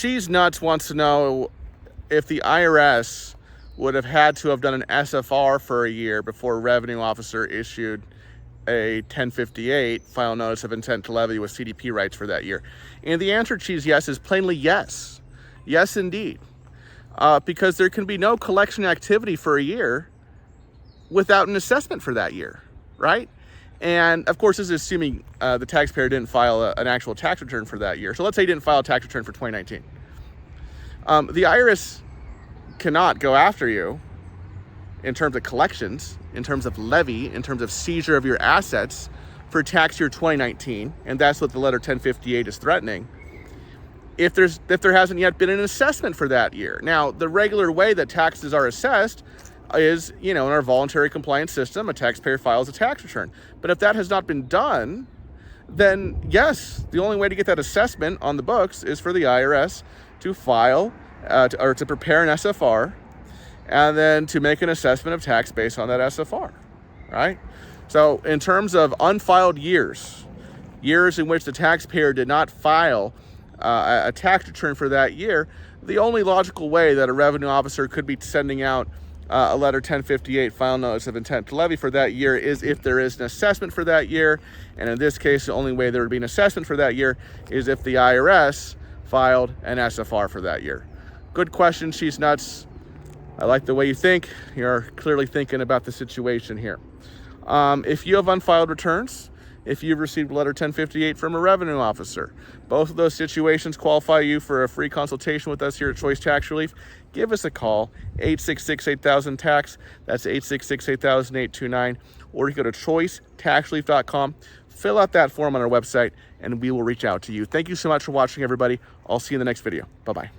She's Nuts wants to know if the IRS would have had to have done an SFR for a year before a revenue officer issued a 1058 final notice of intent to levy with CDP rights for that year. And the answer, Cheese, yes, is plainly yes. Yes, indeed. Because there can be no collection activity for a year without an assessment for that year, right? And of course, this is assuming the taxpayer didn't file an actual tax return for that year. So let's say he didn't file a tax return for 2019. The IRS cannot go after you in terms of collections, in terms of levy, in terms of seizure of your assets for tax year 2019, and that's what the letter 1058 is threatening, if there hasn't yet been an assessment for that year. Now, the regular way that taxes are assessed is, in our voluntary compliance system, a taxpayer files a tax return. But if that has not been done, then yes, the only way to get that assessment on the books is for the IRS to file or to prepare an SFR and then to make an assessment of tax based on that SFR, right? So in terms of unfiled years in which the taxpayer did not file a tax return for that year, the only logical way that a revenue officer could be sending out a letter 1058 final notice of intent to levy for that year is if there is an assessment for that year. And in this case, the only way there would be an assessment for that year is if the IRS filed an SFR for that year. Good question, She's Nuts. I like the way you think. You're clearly thinking about the situation here. If you have unfiled returns, if you've received a letter 1058 from a revenue officer, both of those situations qualify you for a free consultation with us here at Choice Tax Relief. Give us a call, 866-8000-TAX. That's 866-8000-829. Or you go to choicetaxrelief.com, fill out that form on our website, and we will reach out to you. Thank you so much for watching, everybody. I'll see you in the next video. Bye-bye.